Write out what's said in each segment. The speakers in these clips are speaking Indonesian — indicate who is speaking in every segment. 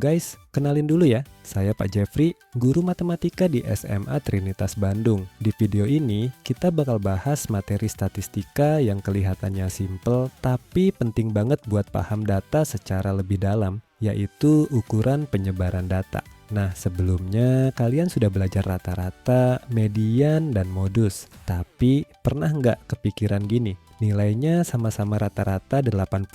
Speaker 1: guys, kenalin dulu ya, saya Pak Jeffrey, guru matematika di SMA Trinitas Bandung. Di video ini, kita bakal bahas materi statistika yang kelihatannya simple, tapi penting banget buat paham data secara lebih dalam, yaitu ukuran penyebaran data. Nah, sebelumnya kalian sudah belajar rata-rata, median, dan modus. Tapi pernah nggak kepikiran gini? Nilainya sama-sama rata-rata 80,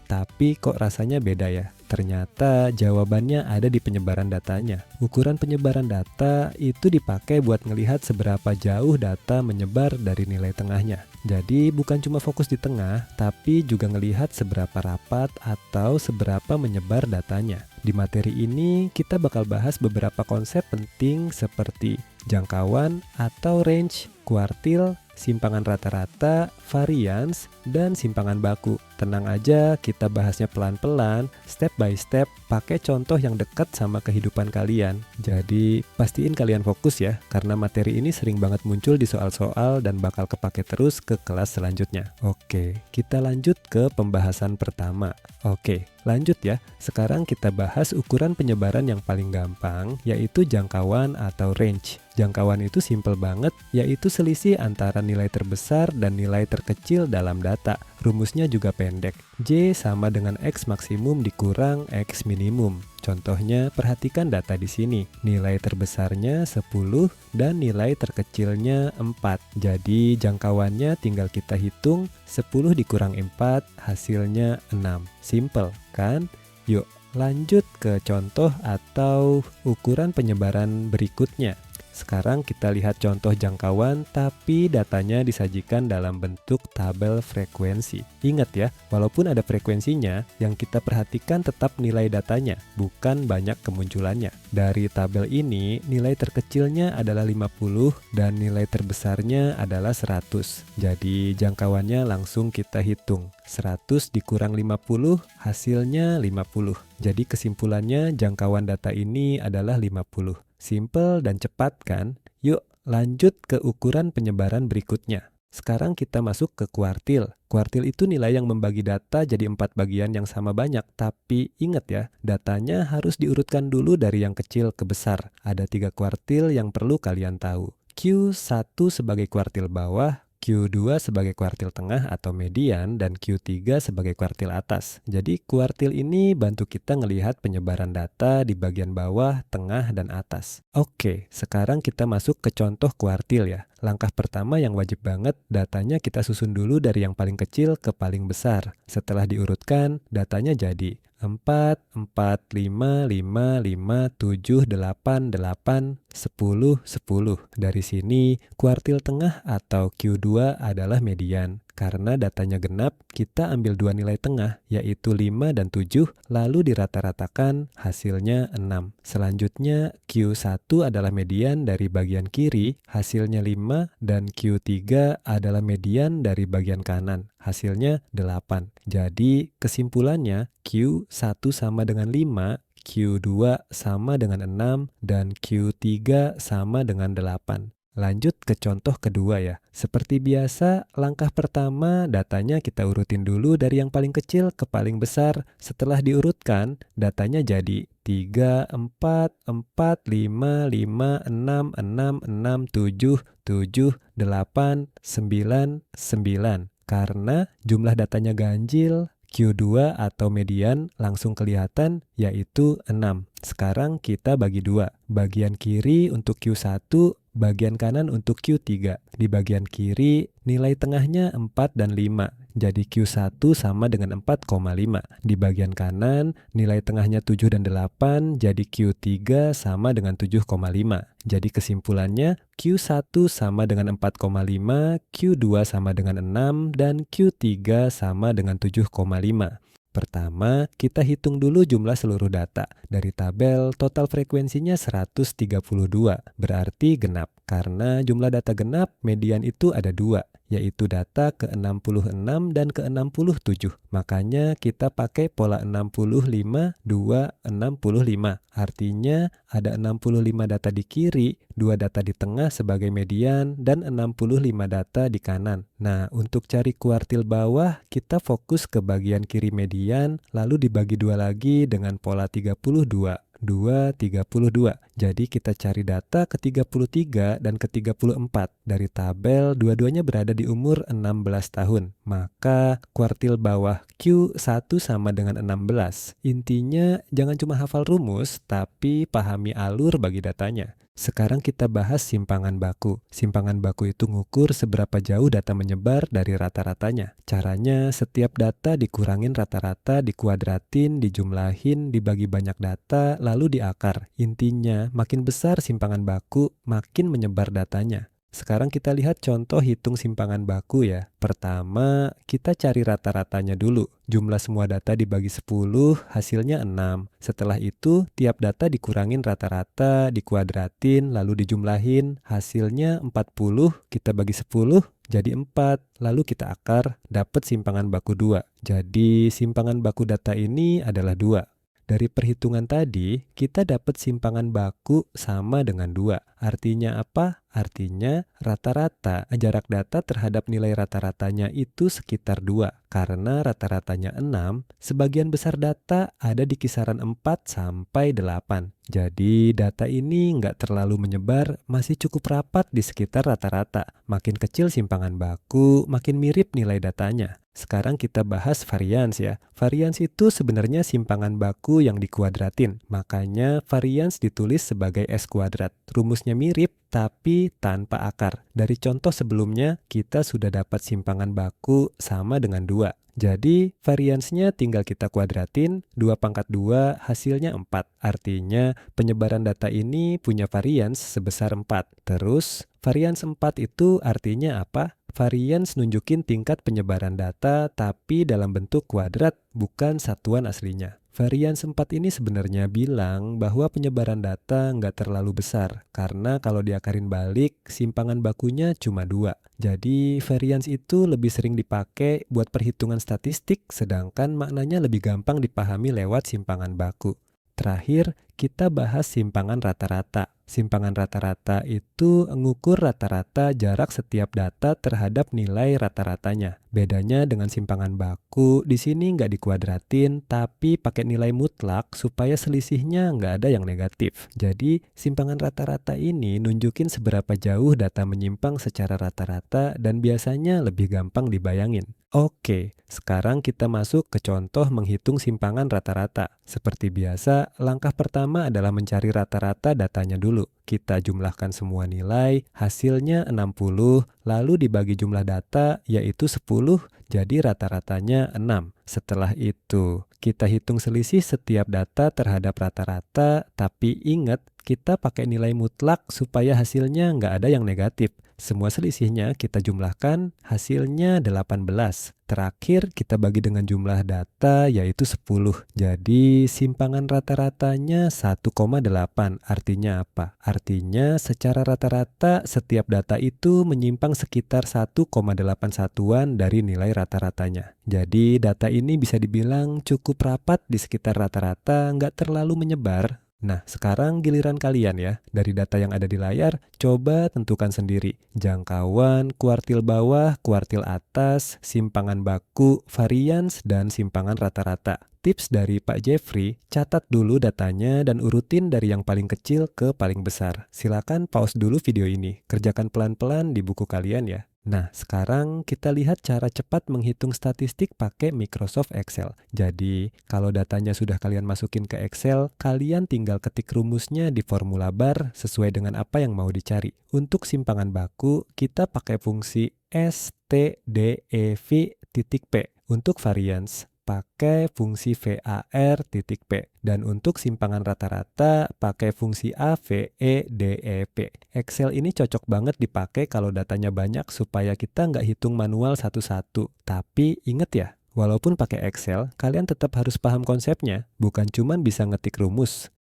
Speaker 1: tapi kok rasanya beda ya? Ternyata jawabannya ada di penyebaran datanya. Ukuran penyebaran data itu dipakai buat ngelihat seberapa jauh data menyebar dari nilai tengahnya. Jadi bukan cuma fokus di tengah, tapi juga ngelihat seberapa rapat atau seberapa menyebar datanya. Di materi ini kita bakal bahas beberapa konsep penting seperti jangkauan atau range, kuartil, simpangan rata-rata, varians, dan simpangan baku. Tenang aja, kita bahasnya pelan-pelan, step by step, pakai contoh yang dekat sama kehidupan kalian. Jadi, pastiin kalian fokus ya, karena materi ini sering banget muncul di soal-soal dan bakal kepake terus ke kelas selanjutnya. Oke, kita lanjut ke pembahasan pertama. Oke, lanjut ya. Sekarang kita bahas ukuran penyebaran yang paling gampang, yaitu jangkauan atau range. Jangkauan itu simple banget, yaitu selisih antara nilai terbesar dan nilai terkecil dalam data. Rumusnya juga pendek. J sama dengan X maksimum dikurang X minimum. Contohnya, perhatikan data di sini. Nilai terbesarnya 10 dan nilai terkecilnya 4. Jadi jangkauannya tinggal kita hitung 10 dikurang 4, hasilnya 6. Simple, kan? Yuk, lanjut ke contoh atau ukuran penyebaran berikutnya. Sekarang kita lihat contoh jangkauan, tapi datanya disajikan dalam bentuk tabel frekuensi. Ingat ya, walaupun ada frekuensinya, yang kita perhatikan tetap nilai datanya, bukan banyak kemunculannya. Dari tabel ini, nilai terkecilnya adalah 50 dan nilai terbesarnya adalah 100. Jadi jangkauannya langsung kita hitung. 100 dikurang 50, hasilnya 50. Jadi kesimpulannya jangkauan data ini adalah 50. Simple dan cepat kan? Yuk lanjut ke ukuran penyebaran berikutnya. Sekarang kita masuk ke kuartil. Kuartil itu nilai yang membagi data jadi 4 bagian yang sama banyak. Tapi ingat ya, datanya harus diurutkan dulu dari yang kecil ke besar. Ada 3 kuartil yang perlu kalian tahu. Q1 sebagai kuartil bawah, Q2 sebagai kuartil tengah atau median, dan Q3 sebagai kuartil atas. Jadi kuartil ini bantu kita ngelihat penyebaran data di bagian bawah, tengah, dan atas. Oke, sekarang kita masuk ke contoh kuartil ya. Langkah pertama yang wajib banget, datanya kita susun dulu dari yang paling kecil ke paling besar. Setelah diurutkan, datanya jadi 4, 4, 5, 5, 5, 7, 8, 8, 10, 10. Dari sini, kuartil tengah atau Q2 adalah median. Karena datanya genap, kita ambil 2 nilai tengah, yaitu 5 dan 7, lalu dirata-ratakan, hasilnya 6. Selanjutnya, Q1 adalah median dari bagian kiri, hasilnya 5, dan Q3 adalah median dari bagian kanan, hasilnya 8. Jadi, kesimpulannya, Q1 sama dengan 5, Q2 sama dengan 6, dan Q3 sama dengan 8. Lanjut ke contoh kedua ya. Seperti biasa, langkah pertama datanya kita urutin dulu dari yang paling kecil ke paling besar. Setelah diurutkan, datanya jadi 3, 4, 4, 5, 5, 6, 6, 6, 7, 7, 8, 9, 9. Karena jumlah datanya ganjil, Q2 atau median langsung kelihatan, yaitu 6. Sekarang kita bagi 2. Bagian kiri untuk Q1, bagian kanan untuk Q3. Di bagian kiri, nilai tengahnya 4 dan 5. Jadi Q1 sama dengan 4,5. Di bagian kanan, nilai tengahnya 7 dan 8. Jadi Q3 sama dengan 7,5. Jadi kesimpulannya, Q1 sama dengan 4,5, Q2 sama dengan 6, dan Q3 sama dengan 7,5. Pertama, kita hitung dulu jumlah seluruh data. Dari tabel, total frekuensinya 132, berarti genap. Karena jumlah data genap, median itu ada 2. yaitu data ke-66 dan ke-67. Makanya kita pakai pola 65, 2, 65. Artinya ada 65 data di kiri, 2 data di tengah sebagai median, dan 65 data di kanan. Nah, untuk cari kuartil bawah, kita fokus ke bagian kiri median, lalu dibagi 2 lagi dengan pola 32. 2, 32. Jadi kita cari data ke-33 dan ke-34. Dari tabel, dua-duanya berada di umur 16 tahun. Maka kuartil bawah Q1 sama dengan 16. Intinya jangan cuma hafal rumus, tapi pahami alur bagi datanya. Sekarang kita bahas simpangan baku. Simpangan baku itu ngukur seberapa jauh data menyebar dari rata-ratanya. Caranya setiap data dikurangin rata-rata, dikuadratin, dijumlahin, dibagi banyak data, lalu diakar. Intinya makin besar simpangan baku, makin menyebar datanya. Sekarang kita lihat contoh hitung simpangan baku ya. Pertama, kita cari rata-ratanya dulu. Jumlah semua data dibagi 10, hasilnya 6. Setelah itu, tiap data dikurangin rata-rata, dikuadratin, lalu dijumlahin. Hasilnya 40, kita bagi 10, jadi 4. Lalu kita akar, dapat simpangan baku 2. Jadi, simpangan baku data ini adalah 2. Dari perhitungan tadi, kita dapat simpangan baku sama dengan 2. Artinya apa? Artinya rata-rata jarak data terhadap nilai rata-ratanya itu sekitar 2. Karena rata-ratanya 6, sebagian besar data ada di kisaran 4 sampai 8. Jadi data ini nggak terlalu menyebar, masih cukup rapat di sekitar rata-rata. Makin kecil simpangan baku, makin mirip nilai datanya. Sekarang kita bahas varians ya. Varians itu sebenarnya simpangan baku yang dikuadratin. Makanya varians ditulis sebagai S kuadrat. Rumusnya mirip, tapi tanpa akar. Dari contoh sebelumnya, kita sudah dapat simpangan baku sama dengan 2. Jadi variansnya tinggal kita kuadratin, 2 pangkat 2 hasilnya 4. Artinya penyebaran data ini punya varians sebesar 4. Terus varians 4 itu artinya apa? Varians nunjukin tingkat penyebaran data tapi dalam bentuk kuadrat, bukan satuan aslinya. Varians 4 ini sebenarnya bilang bahwa penyebaran data nggak terlalu besar, karena kalau diakarin balik, simpangan bakunya cuma 2. Jadi varians itu lebih sering dipakai buat perhitungan statistik, sedangkan maknanya lebih gampang dipahami lewat simpangan baku. Terakhir, kita bahas simpangan rata-rata. Simpangan rata-rata itu ngukur rata-rata jarak setiap data terhadap nilai rata-ratanya. Bedanya dengan simpangan baku, di sini nggak dikuadratin, tapi pakai nilai mutlak supaya selisihnya nggak ada yang negatif. Jadi, simpangan rata-rata ini nunjukin seberapa jauh data menyimpang secara rata-rata dan biasanya lebih gampang dibayangin. Oke, sekarang kita masuk ke contoh menghitung simpangan rata-rata. Seperti biasa, langkah pertama adalah mencari rata-rata datanya dulu. Kita jumlahkan semua nilai, hasilnya 60, lalu dibagi jumlah data, yaitu 10, jadi rata-ratanya 6. Setelah itu, kita hitung selisih setiap data terhadap rata-rata, tapi ingat, kita pakai nilai mutlak supaya hasilnya nggak ada yang negatif. Semua selisihnya kita jumlahkan, hasilnya 18. Terakhir kita bagi dengan jumlah data yaitu 10. Jadi simpangan rata-ratanya 1,8. Artinya apa? Artinya secara rata-rata setiap data itu menyimpang sekitar 1,8 satuan dari nilai rata-ratanya. Jadi data ini bisa dibilang cukup rapat di sekitar rata-rata, nggak terlalu menyebar. Nah, sekarang giliran kalian ya. Dari data yang ada di layar, coba tentukan sendiri. Jangkauan, kuartil bawah, kuartil atas, simpangan baku, varians, dan simpangan rata-rata. Tips dari Pak Jeffrey, catat dulu datanya dan urutin dari yang paling kecil ke paling besar. Silakan pause dulu video ini. Kerjakan pelan-pelan di buku kalian ya. Nah, sekarang kita lihat cara cepat menghitung statistik pakai Microsoft Excel. Jadi, kalau datanya sudah kalian masukin ke Excel, kalian tinggal ketik rumusnya di formula bar sesuai dengan apa yang mau dicari. Untuk simpangan baku, kita pakai fungsi stdev.p. Untuk variance, pakai fungsi var.p, dan untuk simpangan rata-rata pakai fungsi AVEDEP. Excel ini cocok banget dipakai kalau datanya banyak supaya kita nggak hitung manual satu-satu. Tapi inget ya, walaupun pakai Excel, kalian tetap harus paham konsepnya, bukan cuman bisa ngetik rumus.